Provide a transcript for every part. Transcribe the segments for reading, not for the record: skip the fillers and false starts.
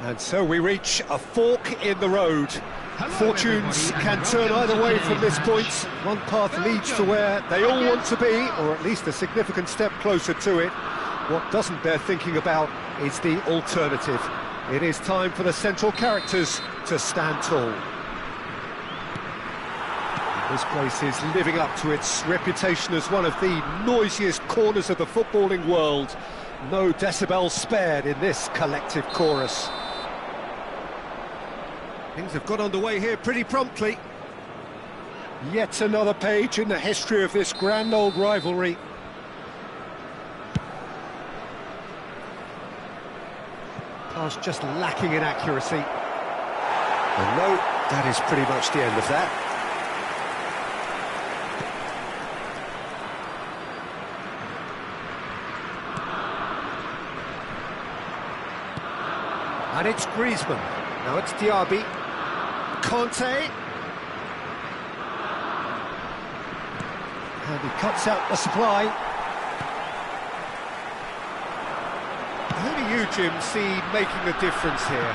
And so we reach a fork in the road. Fortunes can turn either way from this point. One path leads to where they all want to be, or at least a significant step closer to it. What doesn't bear thinking about is the alternative. It is time for the central characters to stand tall. This place is living up to its reputation as one of the noisiest corners of the footballing world. No decibels spared in this collective chorus. Things have got underway here pretty promptly. Yet another page in the history of this grand old rivalry. Pass just lacking in accuracy. And no, that is pretty much the end of that. And it's Griezmann. Now it's Diaby. Conte. And he cuts out the supply. Who do you, Jim, see making the difference here?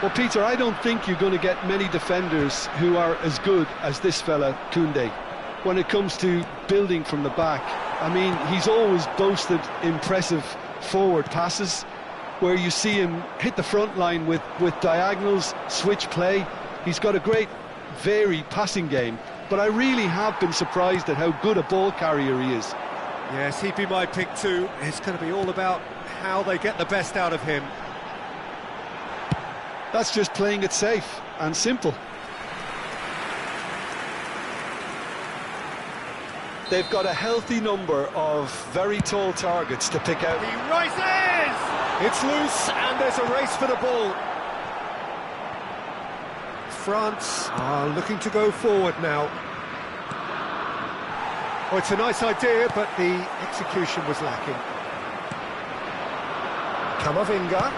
Well, Peter, I don't think you're going to get many defenders who are as good as this fella, Koundé, when it comes to building from the back. I mean, he's always boasted impressive forward passes, where you see him hit the front line with diagonals, switch play. He's got a great, varied passing game, but I really have been surprised at how good a ball carrier he is. Yes, he'd be my pick too. It's going to be all about how they get the best out of him. That's just playing it safe and simple. They've got a healthy number of very tall targets to pick out. He rises! It's loose, and there's a race for the ball. France are looking to go forward now. Oh, it's a nice idea, but the execution was lacking. Camavinga.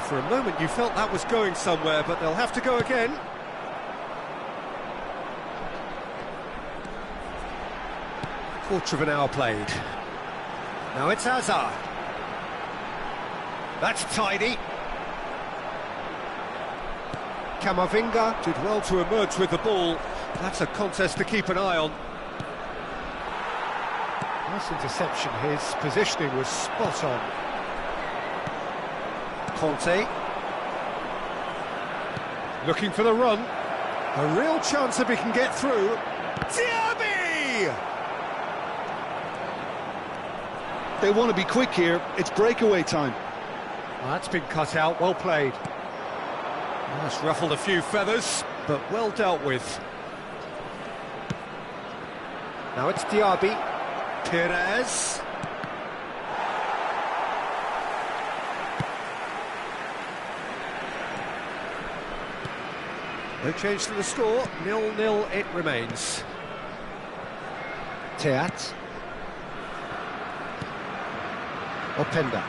For a moment you felt that was going somewhere, but they'll have to go again. Quarter of an hour played. Now it's Hazard. That's tidy. Camavinga did well to emerge with the ball. That's a contest to keep an eye on. Nice interception. His positioning was spot on. Conte. Looking for the run. A real chance if he can get through. Diaby! They want to be quick here. It's breakaway time. Well, that's been cut out. Well played. Well, that's ruffled a few feathers, but well dealt with. Now it's Diaby. Perez. No change to the score. 0-0 it remains. Teat. Openda.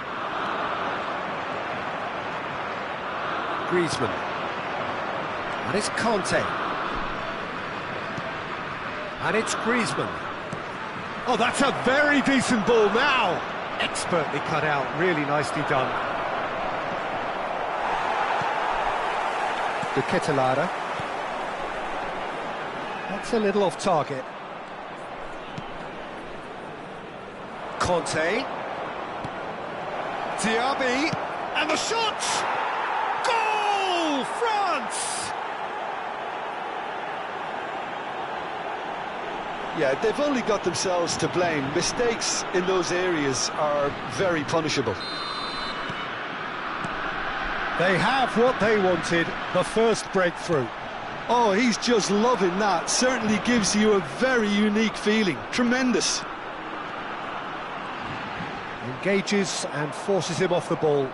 Griezmann. And it's Conte. And it's Griezmann. Oh, that's a very decent ball now. Expertly cut out, really nicely done. De Ketelaere. That's a little off target. Conte. Diaby, and the shot! Goal! France! Yeah, they've only got themselves to blame. Mistakes in those areas are very punishable. They have what they wanted, the first breakthrough. Oh, he's just loving that. Certainly gives you a very unique feeling. Tremendous. Engages and forces him off the ball.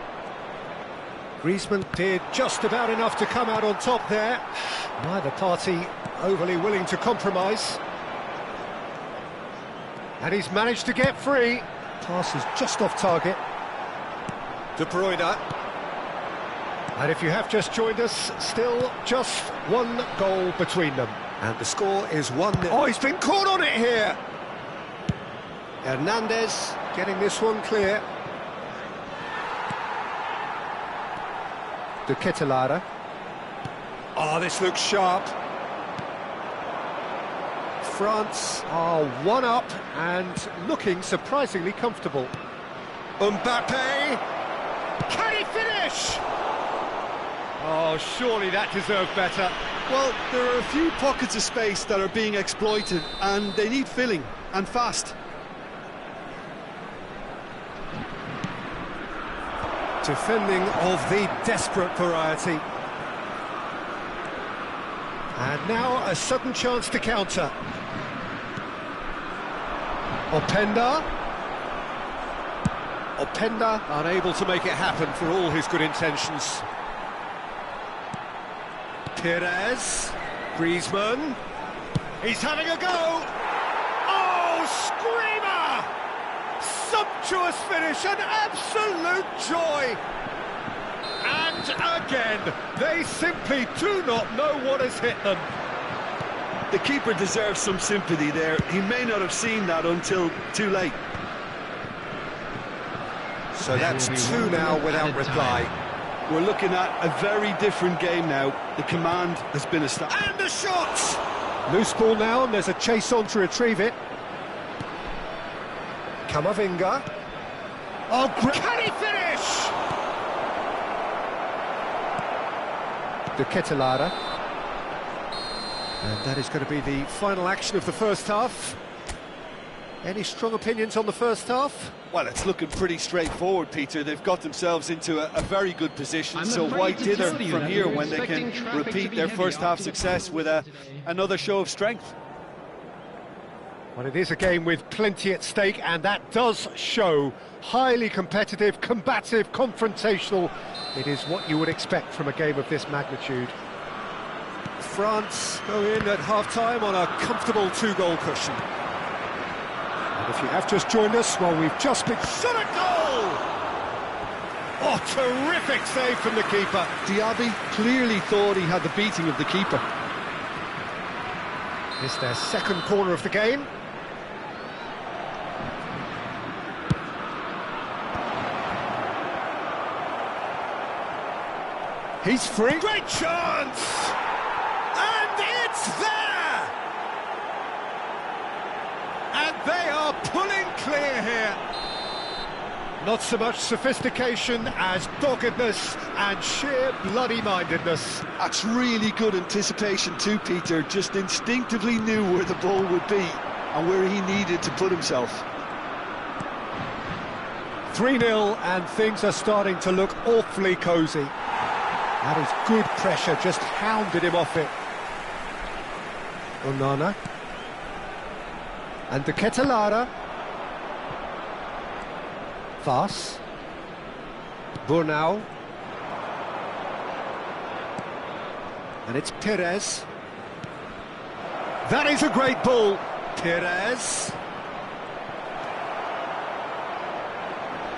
Griezmann did just about enough to come out on top there. Neither party overly willing to compromise. And he's managed to get free. Pass is just off target. De Bruyne. And if you have just joined us, still just one goal between them. And the score is 1-0. Oh, he's been caught on it here! Hernandez getting this one clear. De Ketelaere. Oh, this looks sharp. France are one up and looking surprisingly comfortable. Mbappe! Can he finish? Oh, surely that deserved better. Well, there are a few pockets of space that are being exploited, and they need filling, and fast. Defending of the desperate variety. And now a sudden chance to counter. Openda. Openda unable to make it happen for all his good intentions. Perez. Griezmann. He's having a go. Oh, screamer! Sumptuous finish, an absolute joy. And again, they simply do not know what has hit them. The keeper deserves some sympathy there. He may not have seen that until too late. So that's two now without reply. We're looking at a very different game now. The command has been established. And the shot! Loose ball now, and there's a chase on to retrieve it. Camavinga. Oh, can he finish? De Ketelaere. And that is going to be the final action of the first half. Any strong opinions on the first half? Well, it's looking pretty straightforward, Peter. They've got themselves into a very good position, so why dither from here when they can repeat their first half success with another show of strength? Well, it is a game with plenty at stake, and that does show. Highly competitive, combative, confrontational. It is what you would expect from a game of this magnitude. France go in at half-time on a comfortable two-goal cushion. And if you have just joined us, well, we've just been... Shot a goal! Oh, terrific save from the keeper. Diaby clearly thought he had the beating of the keeper. It's their second corner of the game. He's free. Great chance! And it's there! And they are pulling clear here. Not so much sophistication as doggedness and sheer bloody-mindedness. That's really good anticipation too, Peter. Just instinctively knew where the ball would be and where he needed to put himself. 3-0, and things are starting to look awfully cosy. That is good pressure, just hounded him off it. Onana. And De Ketelaere. Vaz. Burnau. And it's Perez. That is a great ball. Perez.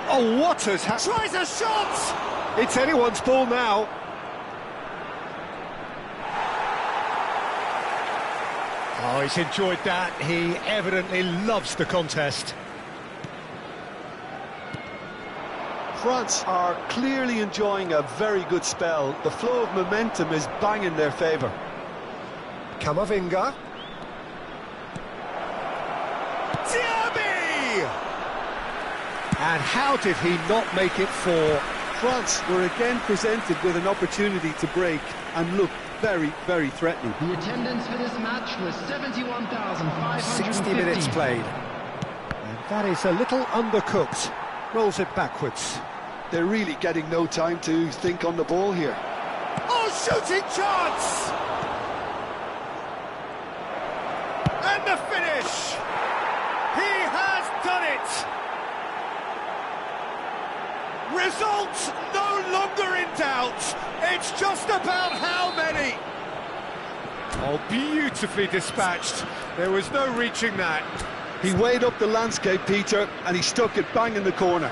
Oh, what has happened? Tries a shot! It's anyone's ball now. Oh, he's enjoyed that. He evidently loves the contest. France are clearly enjoying a very good spell. The flow of momentum is bang in their favour. Camavinga. Diaby! And how did he not make it for? France were again presented with an opportunity to break and look very, very threatening. The attendance for this match was 71,550. 60 minutes played. And that is a little undercooked. Rolls it backwards. They're really getting no time to think on the ball here. Oh, shooting chance! And the finish! He has done it! Result no longer in doubt. It's just about how many. Oh, beautifully dispatched. There was no reaching that. He weighed up the landscape, Peter, and he stuck it bang in the corner.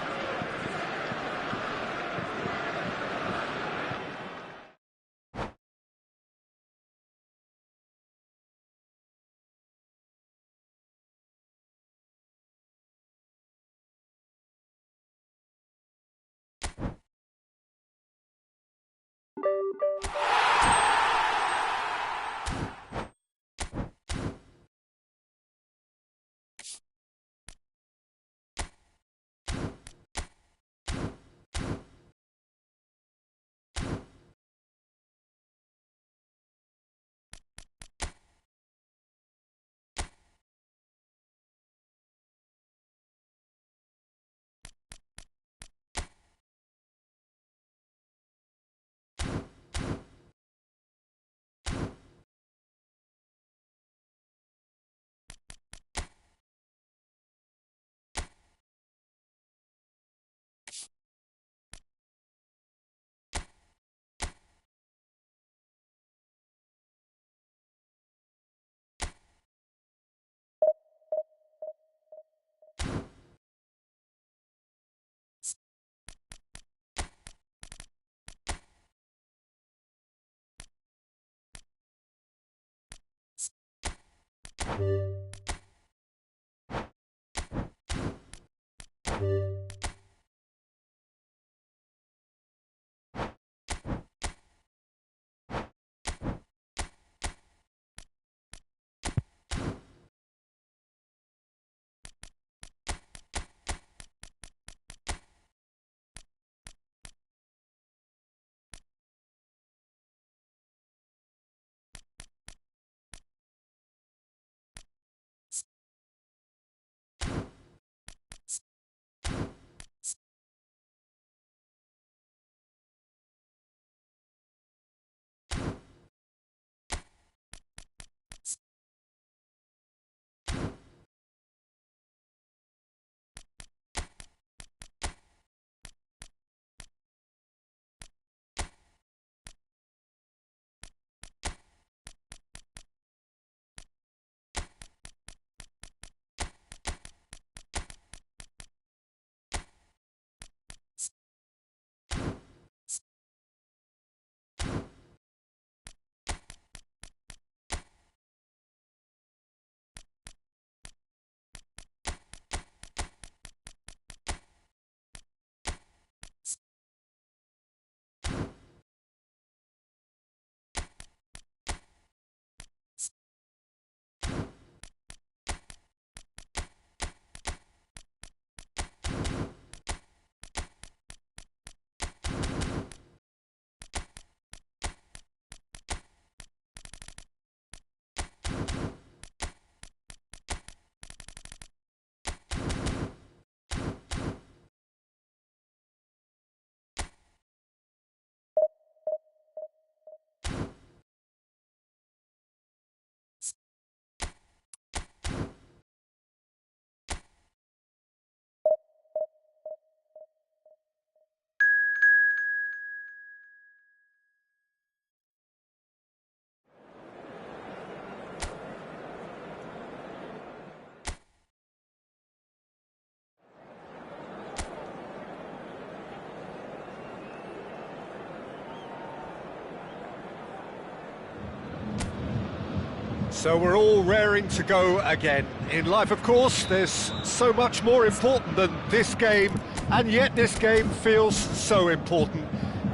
So we're all raring to go again. In life, of course, there's so much more important than this game, and yet this game feels so important.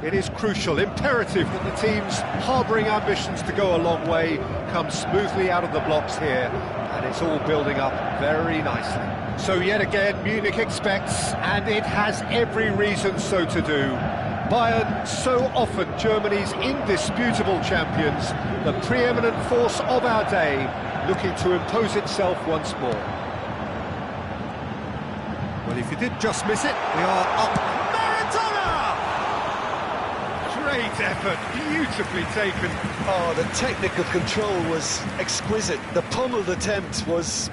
It is crucial, imperative that the teams harbouring ambitions to go a long way come smoothly out of the blocks here, and it's all building up very nicely. So yet again, Munich expects, and it has every reason so to do. Bayern, so often Germany's indisputable champions, the preeminent force of our day, looking to impose itself once more. Well, if you did just miss it, we are up. Maradona! Great effort, beautifully taken. Oh, the technical control was exquisite. The pummeled attempt was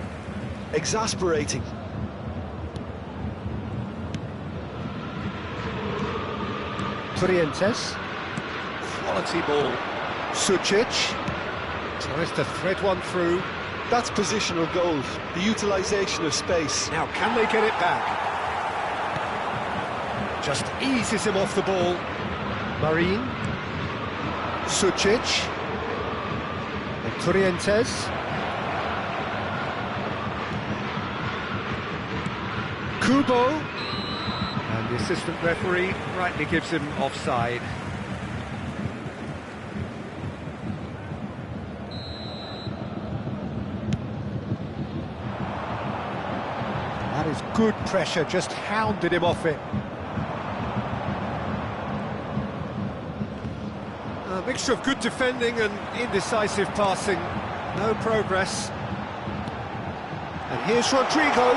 exasperating. Trientes, quality ball. Sucic tries to thread one through. That's positional goal, the utilisation of space. Now, can they get it back? Just eases him off the ball. Marin, Sucic, and Trientes. Kubo. And the assistant referee rightly gives him offside. That is good pressure, just hounded him off it. A mixture of good defending and indecisive passing. No progress. And here's Rodrigo.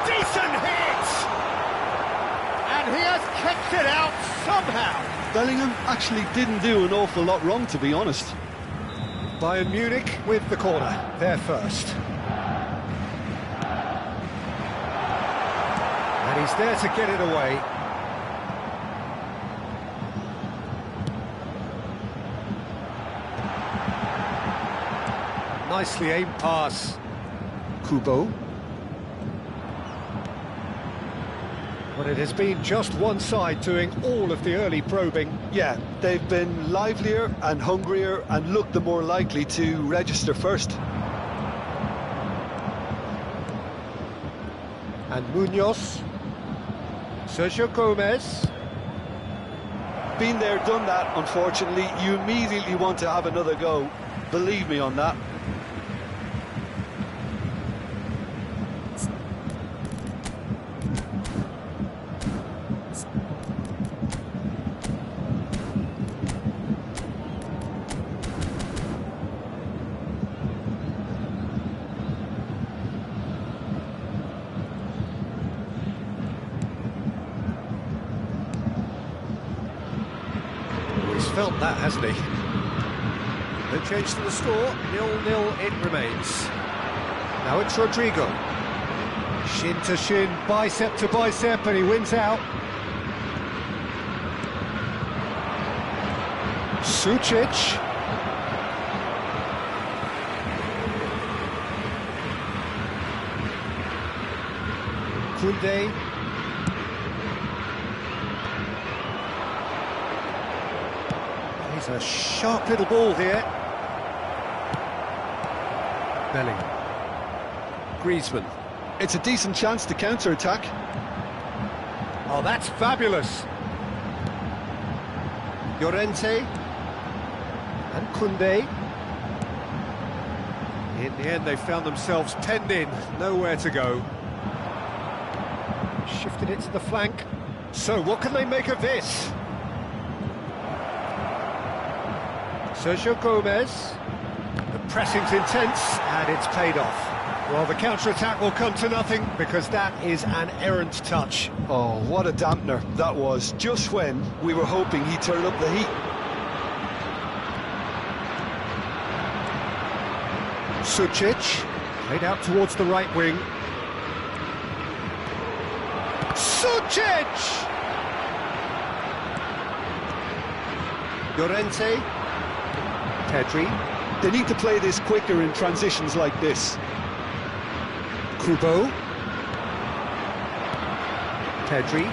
Decent hit! And he has kept it out somehow. Bellingham actually didn't do an awful lot wrong, to be honest. Bayern Munich with the corner, there first. And he's there to get it away. Nicely aimed pass. Kubo. But it has been just one side doing all of the early probing. Yeah, they've been livelier and hungrier and looked the more likely to register first. And Munoz. Sergio Gomez. Been there, done that, unfortunately. You immediately want to have another go. Believe me on that. He's felt that, hasn't he? No change to the score, 0-0 it remains. Now it's Rodrigo. Shin to shin, bicep to bicep, and he wins out. Sucic. Koundé. He's a sharp little ball here. Bellingham. Griezmann. It's a decent chance to counter-attack. Oh, that's fabulous. Llorente. And Koundé. In the end, they found themselves penned in, nowhere to go. Shifted it to the flank. So, what can they make of this? Sergio Gomez. The pressing's intense, and it's paid off. Well, the counter-attack will come to nothing, because that is an errant touch. Oh, what a dampener that was, just when we were hoping he'd turn up the heat. Sucic, played out towards the right wing. Sucic! Llorente. Pedri. They need to play this quicker in transitions like this. Kubo. Pedri.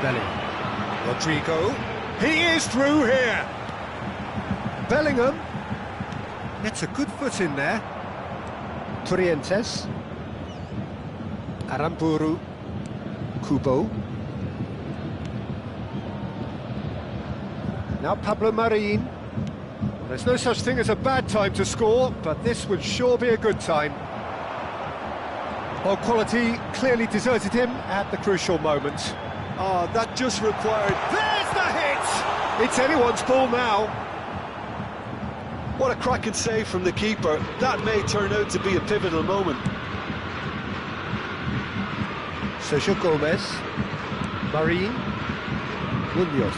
Bellingham. Rodrigo. He is through here! Bellingham. Gets a good foot in there. Torrientes. Aramburu. Kubo. Now Pablo Marin. There's no such thing as a bad time to score, but this would sure be a good time. Well, quality clearly deserted him at the crucial moment. Oh, that just required... There's the hit! It's anyone's ball now. What a cracking save from the keeper. That may turn out to be a pivotal moment. Sergio Gomez. Marin. Munoz.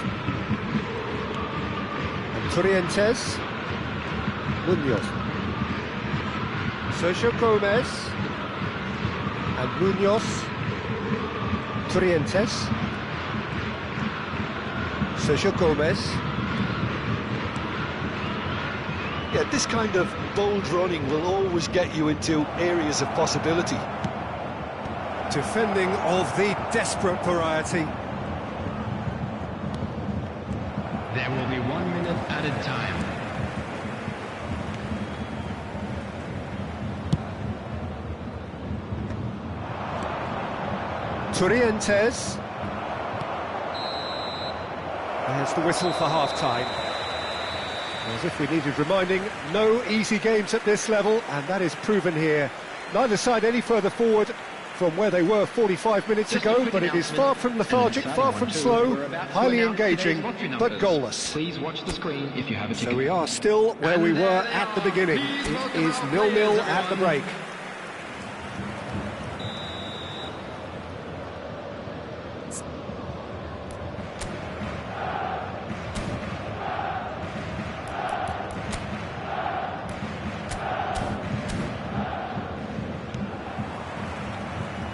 And Torrientes. Munoz. Sergio Gomez. And Munoz. Torrientes. Sergio Gomez. Yeah, this kind of bold running will always get you into areas of possibility. Defending of the desperate variety. There will be 1 minute added time. Torrientes. There's the whistle for half-time. As if we needed reminding, no easy games at this level, and that is proven here. Neither side any further forward from where they were 45 minutes ago, but it is far from lethargic, far from slow, highly engaging, but goalless. Please watch the screen if you have a ticket. So we are still where we were at the beginning. It is 0-0 at the break.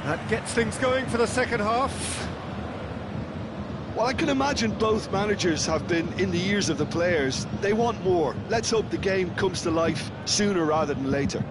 That gets things going for the second half. Well, I can imagine both managers have been in the ears of the players. They want more. Let's hope the game comes to life sooner rather than later.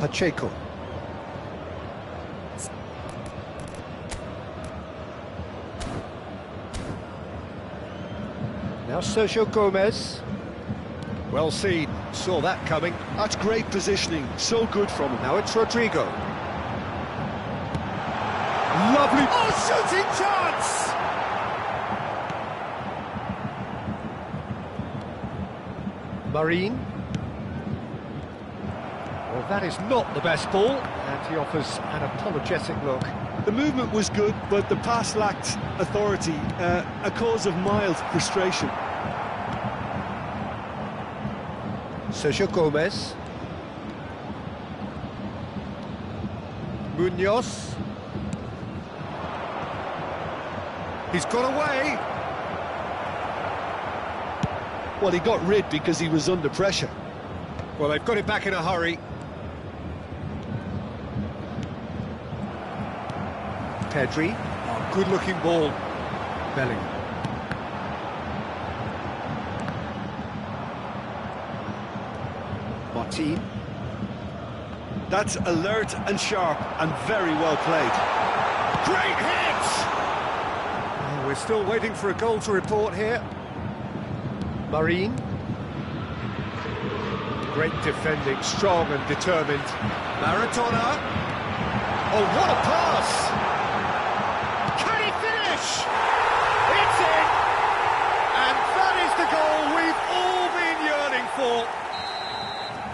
Pacheco. Now Sergio Gomez. Well seen, saw that coming. That's great positioning, so good from him. Now it's Rodrigo. Lovely, shooting chance! Marine. Well, that is not the best ball, and he offers an apologetic look. The movement was good, but the pass lacked authority, a cause of mild frustration. Sergio Gomez. Munoz. He's got away. Well, he got rid because he was under pressure. Well, they've got it back in a hurry. Pedri. Oh, good-looking ball. Bellingham. Martin. That's alert and sharp and very well played. Great hit! Oh, we're still waiting for a goal to report here. Marine. Great defending, strong and determined. Maradona. Oh, what a pass! Can he finish? It's in! And that is the goal we've all been yearning for.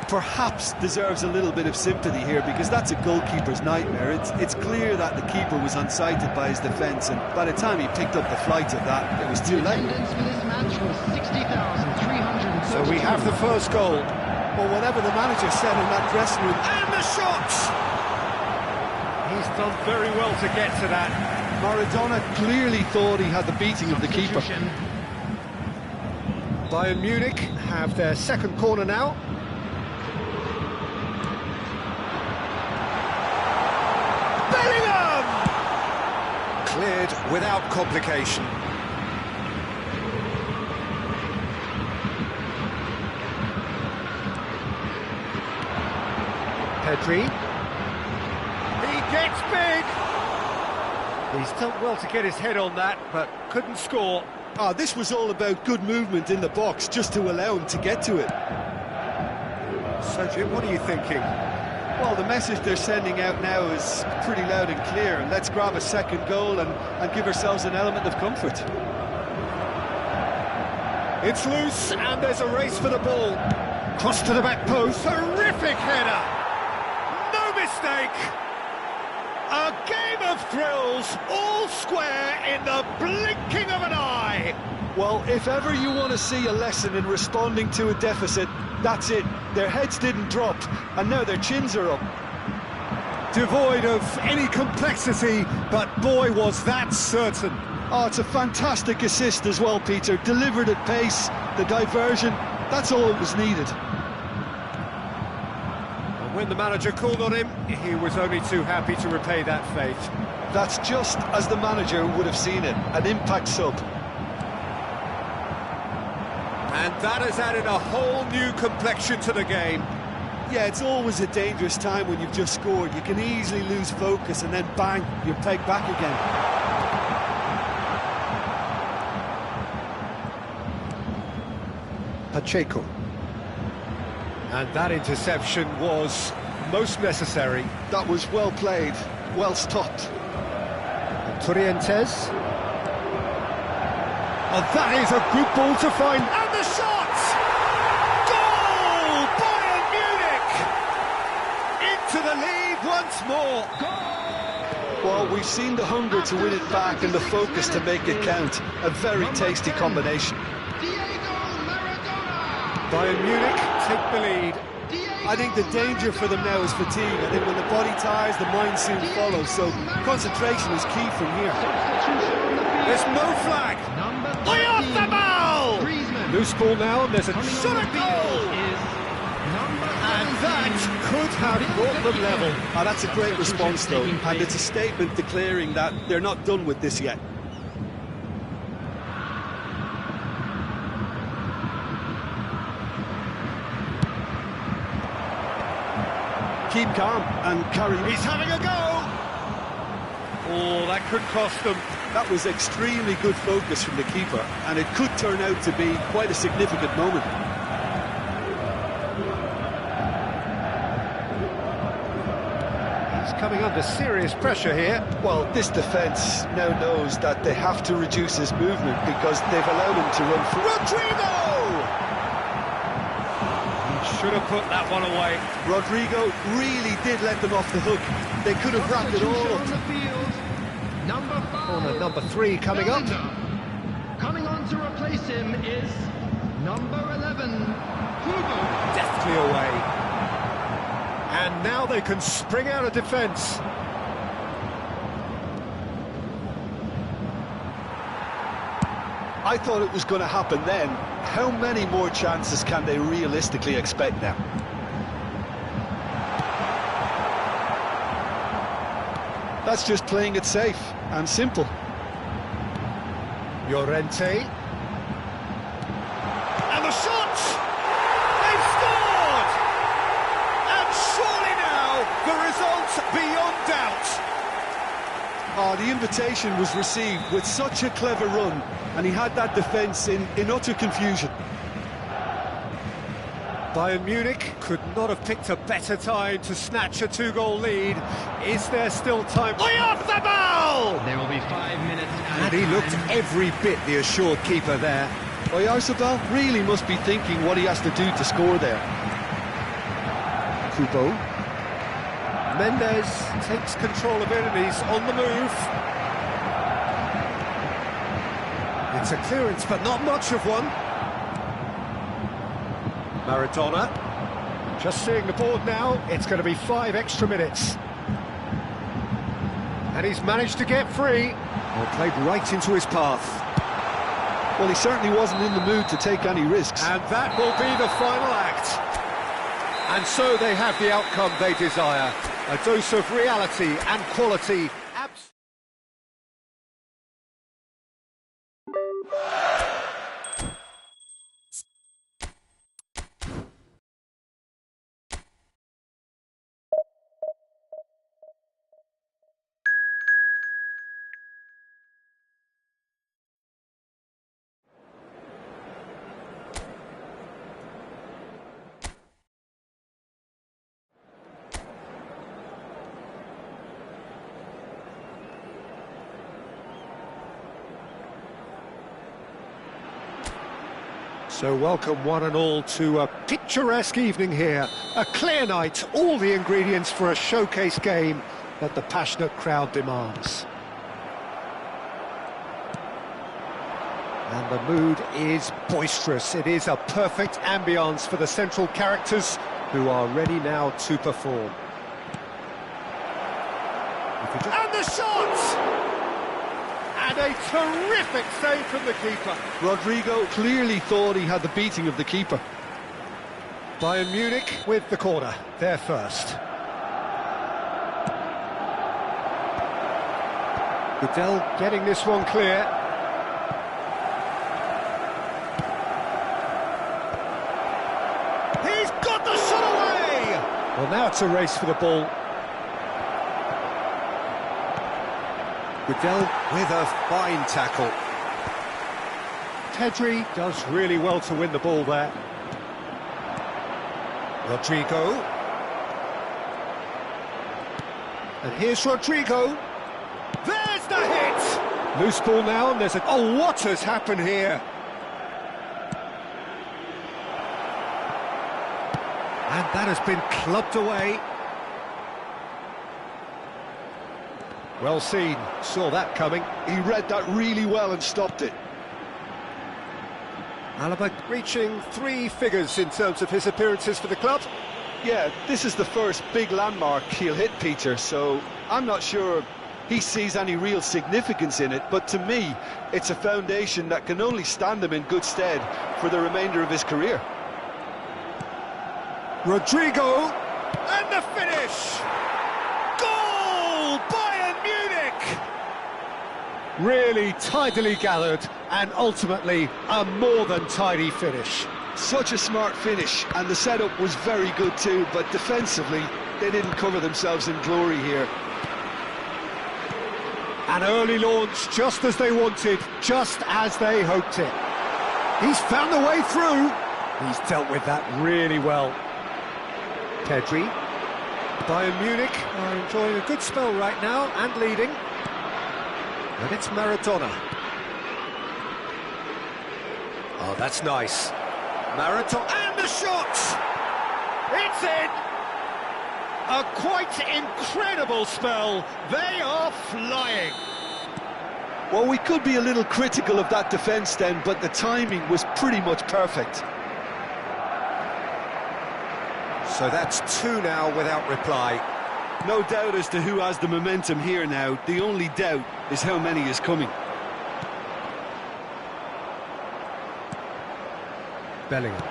Perhaps deserves a little bit of sympathy here, because that's a goalkeeper's nightmare. It's clear that the keeper was unsighted by his defence, and by the time he picked up the flight of that, it was too late. Attendance for this match was 60,332. So we have the first goal. Well, whatever the manager said in that dressing room. And the shot! He's done very well to get to that. Maradona clearly thought he had the beating of the keeper. Bayern Munich have their second corner now. Bellingham! Cleared without complication. Pedri. He gets big! He's done well to get his head on that, but couldn't score. Ah, this was all about good movement in the box, just to allow him to get to it. So, Jim, what are you thinking? Well, the message they're sending out now is pretty loud and clear. Let's grab a second goal and give ourselves an element of comfort. It's loose, and there's a race for the ball. Cross to the back post. Terrific header! No mistake! A game of thrills, all square in the blinking of an eye. Well, if ever you want to see a lesson in responding to a deficit, that's it. Their heads didn't drop, and now their chins are up. Devoid of any complexity, but boy, was that certain. Oh, it's a fantastic assist as well, Peter. Delivered at pace, the diversion, that's all that was needed. When the manager called on him, he was only too happy to repay that faith. That's just as the manager would have seen it, an impact sub. And that has added a whole new complexion to the game. Yeah, it's always a dangerous time when you've just scored. You can easily lose focus and then bang, you're pegged back again. Pacheco. And that interception was most necessary. That was well played, well stopped. Torrientes. Oh, that is a good ball to find. And the shot! Goal! Bayern Munich! Into the lead once more. Well, we've seen the hunger to win it back and the focus to make it count. A very tasty combination. Bayern Munich take the lead. I think the danger for them now is fatigue. I think when the body tires, the mind soon follows. So concentration is key from here. There's no flag. Way off the ball! Loose ball now, and there's a shot at goal! And that could have brought them level. Oh, that's a great response, though. And it's a statement declaring that they're not done with this yet. keep calm and carry on. He's having a go! Oh, that could cost them. That was extremely good focus from the keeper, and it could turn out to be quite a significant moment. He's coming under serious pressure here. Well, this defence now knows that they have to reduce his movement because they've allowed him to run through. Rodrigo! He should have put that one away. Rodrigo really did let them off the hook. They could have wrapped it all On up. the field, number 5. Corner number 3 coming up. Coming on to replace him is number 11, Hugo. Deftly away. And now they can spring out of defence. I thought it was going to happen then. How many more chances can they realistically expect now? That's just playing it safe and simple. Llorente. And the shot! They've scored! And surely now, the result beyond doubt. Oh, the invitation was received with such a clever run, and he had that defence in utter confusion. Bayern Munich could not have picked a better time to snatch a 2-goal lead. Is there still time? Off the ball! There will be 5 minutes. And he looked every bit the assured keeper there. Oyarzabal really must be thinking what he has to do to score there. Kubo. Mendes takes control of it and he's on the move. It's a clearance, but not much of one. Maradona. Just seeing the board now, it's going to be 5 extra minutes. And he's managed to get free. Well, played right into his path. Well, he certainly wasn't in the mood to take any risks. And that will be the final act. And so they have the outcome they desire. A dose of reality and quality. So welcome one and all to a picturesque evening here. A clear night, all the ingredients for a showcase game that the passionate crowd demands. And the mood is boisterous. It is a perfect ambience for the central characters who are ready now to perform. And the shot! And a terrific save from the keeper. Rodrigo clearly thought he had the beating of the keeper. Bayern Munich with the corner, they're first. Goodell getting this one clear. He's got the shot away! Well, now it's a race for the ball. Goodell with a fine tackle. Pedri does really well to win the ball there. Rodrigo. And here's Rodrigo. There's the hit! Loose ball now, and there's a... Oh, what has happened here? And that has been clubbed away. Well seen, saw that coming. He read that really well and stopped it. Alaba reaching 3 figures in terms of his appearances for the club. Yeah, this is the first big landmark he'll hit, Peter, so I'm not sure he sees any real significance in it, but to me, it's a foundation that can only stand him in good stead for the remainder of his career. Rodrigo, and the finish! Goal! Bayern Munich! Really tidily gathered, and ultimately a more than tidy finish. Such a smart finish, and the setup was very good too, but defensively, they didn't cover themselves in glory here. An early launch, just as they wanted, just as they hoped it. He's found the way through. He's dealt with that really well. Pedri. Bayern Munich are enjoying a good spell right now and leading. And it's Maradona. Oh, that's nice. Maradona, and the shot! It's in! A quite incredible spell. They are flying. Well, we could be a little critical of that defence then, but the timing was pretty much perfect. So that's 2 now without reply. No doubt as to who has the momentum here now. The only doubt is how many is coming. Bellingham.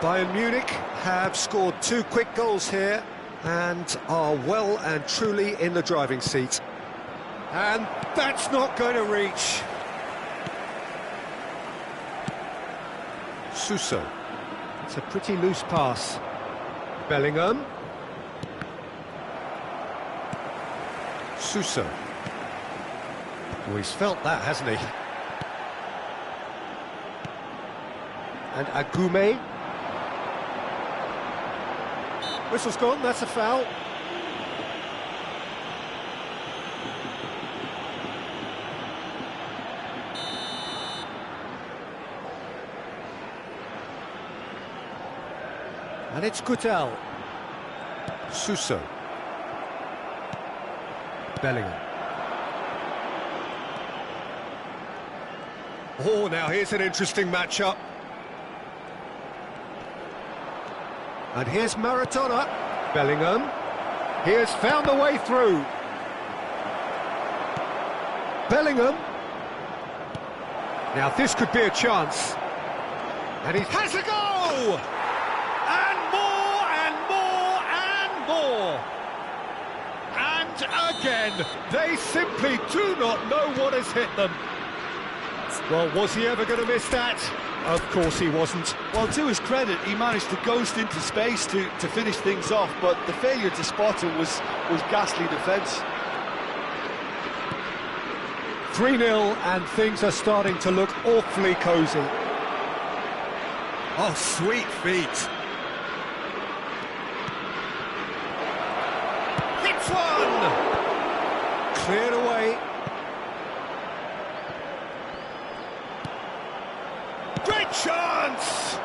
Bayern Munich have scored 2 quick goals here and are well and truly in the driving seat. And that's not going to reach. Suso. It's a pretty loose pass. Bellingham. Suso. Oh, he's felt that, hasn't he? And Agume. Whistle's gone, that's a foul. And it's Kutel. Suso. Bellingham. Oh, now here's an interesting matchup. And here's Maradona. Bellingham. He has found the way through. Bellingham. Now this could be a chance. And he has a go! And more, and more, and more. And again, they simply do not know what has hit them. Well, was he ever going to miss that? Of course he wasn't. Well, to his credit, he managed to ghost into space to finish things off, but the failure to spot him was ghastly defence. 3-0, and things are starting to look awfully cosy. Oh, sweet feet. Hits one! Cleared away. Great chance!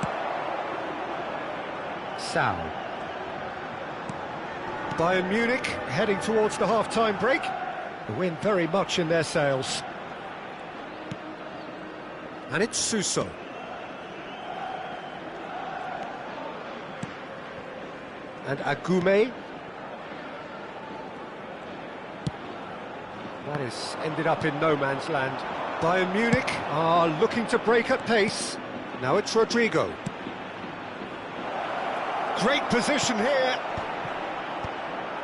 Sal. Bayern Munich heading towards the half-time break. The wind very much in their sails. And it's Suso. And Agume. That has ended up in no man's land. Bayern Munich are looking to break at pace. Now it's Rodrigo. Great position here.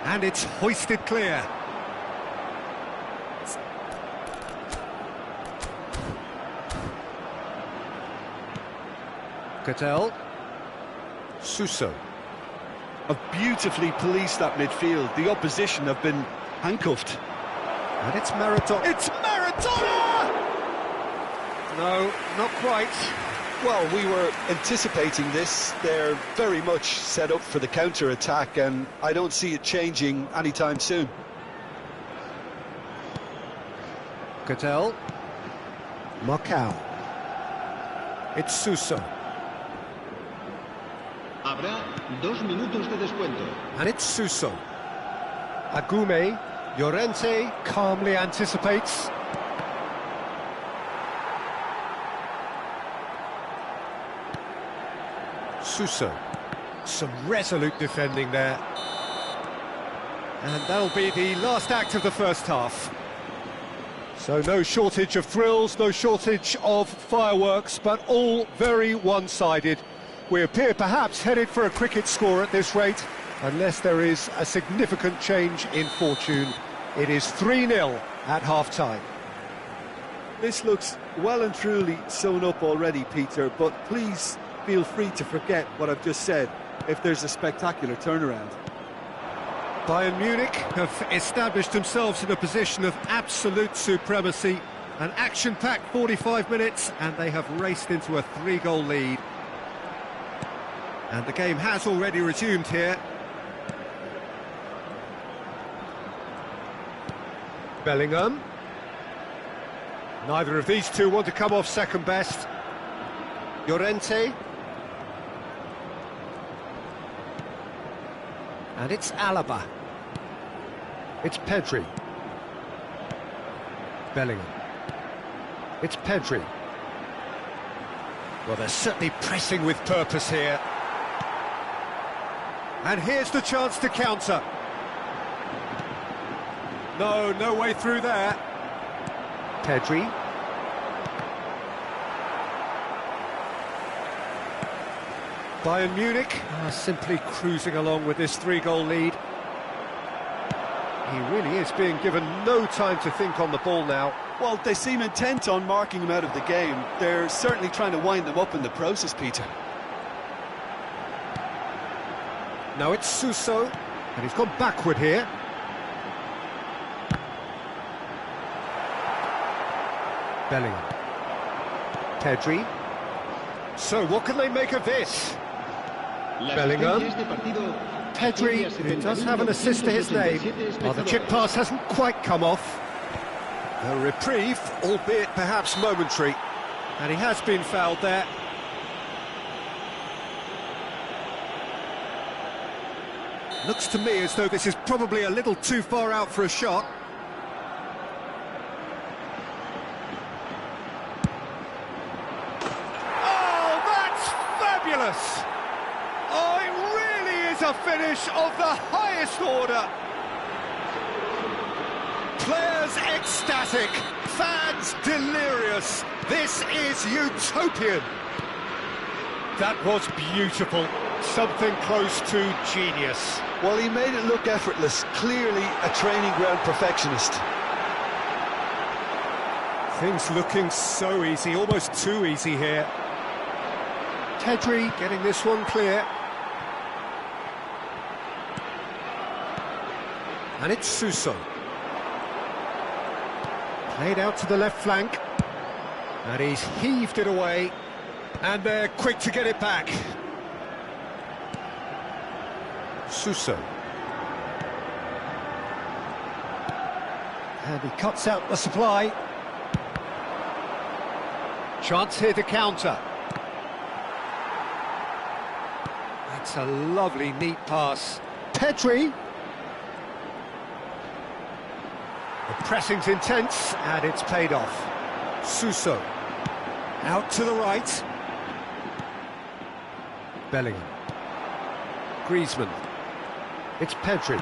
And it's hoisted clear. Kutel. Suso. Have beautifully policed that midfield. The opposition have been handcuffed. And it's Maradona. It's Maradona! No, not quite. Well, we were anticipating this. They're very much set up for the counter-attack, and I don't see it changing anytime soon. Kutel. Macau. It's Suso. Habrá 2 minutos de descuento. And it's Suso. Agume. Llorente calmly anticipates. Suso. Some resolute defending there. And that'll be the last act of the first half. So no shortage of thrills, no shortage of fireworks, but all very one-sided. We appear perhaps headed for a cricket score at this rate, unless there is a significant change in fortune. It is 3-0 at half-time. This looks well and truly sewn up already, Peter, but please feel free to forget what I've just said if there's a spectacular turnaround. Bayern Munich have established themselves in a position of absolute supremacy. An action-packed 45 minutes, and they have raced into a 3-goal lead. And the game has already resumed here. Bellingham. Neither of these two want to come off second best. Llorente. And it's Alaba. It's Pedri. Bellingham. It's Pedri. Well, they're certainly pressing with purpose here. And here's the chance to counter. No way through there. Pedri. Bayern Munich are simply cruising along with this 3-goal lead. He really is being given no time to think on the ball now. Well, they seem intent on marking him out of the game. They're certainly trying to wind them up in the process, Peter. Now it's Suso, and he's gone backward here. Bellingham. Pedri. So, what can they make of this? Bellingham. Pedri, who does have an assist to his name. Well, the chip pass hasn't quite come off. A reprieve, albeit perhaps momentary. And he has been fouled there. Looks to me as though this is probably a little too far out for a shot. Oh, that's fabulous! Oh, it really is a finish of the highest order. Players ecstatic, fans delirious. This is utopian. That was beautiful. Something close to genius. Well, he made it look effortless. Clearly a training ground perfectionist. Things looking so easy, almost too easy here. Pedri getting this one clear. And it's Suso. Played out to the left flank. And he's heaved it away. And they're quick to get it back. Suso. And he cuts out the supply. Chance here to counter. That's a lovely, neat pass. Pedri. The pressing's intense, and it's paid off. Suso. Out to the right. Bellingham. Griezmann. It's Pedri.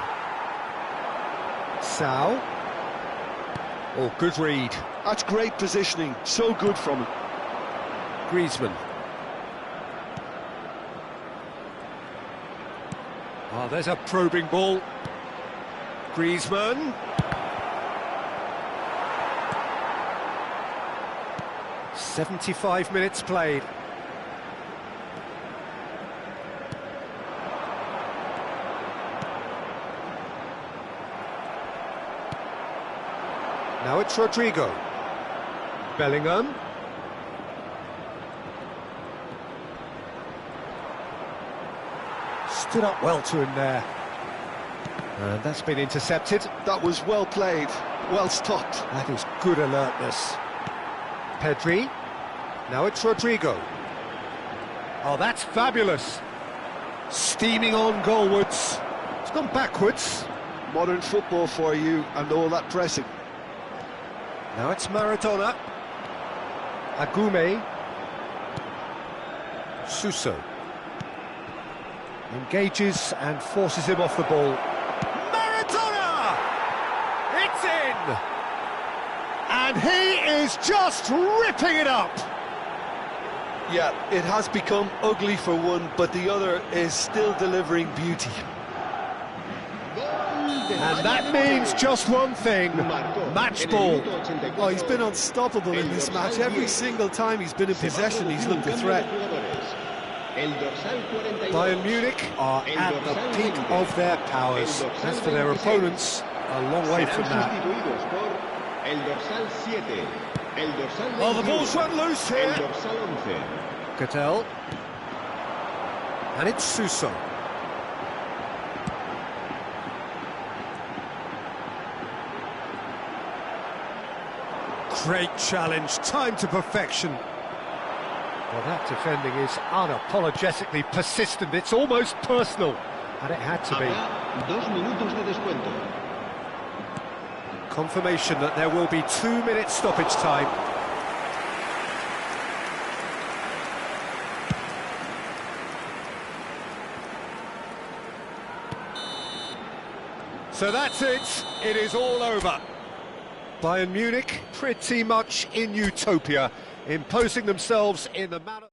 Sao. Oh, good read. That's great positioning. So good from him. Griezmann. Oh, there's a probing ball. Griezmann. 75 minutes played. Now it's Rodrigo. Bellingham. Stood up well to him there. And that's been intercepted. That was well played, well stopped. That is good alertness. Pedri. Now it's Rodrigo. Oh, that's fabulous. Steaming on goalwards. It's gone backwards. Modern football for you, and all that pressing. Now it's Maradona. Agume. Suso. Engages and forces him off the ball. Maradona! It's in! And he is just ripping it up! Yeah, it has become ugly for one, but the other is still delivering beauty. And that means just one thing, match ball. Oh, he's been unstoppable in this match. Every single time he's been in possession, he's looked a threat. Bayern Munich are at the peak of their powers. As for their opponents, a long way from that. Oh, the ball's run loose here. Cattell. And it's Suso. Great challenge, time to perfection. Well, that defending is unapologetically persistent. It's almost personal, and it had to be. 2 minutos de descuento. Confirmation that there will be 2 minutes stoppage time. So that's it. It is all over. Bayern Munich pretty much in utopia, imposing themselves in the manner...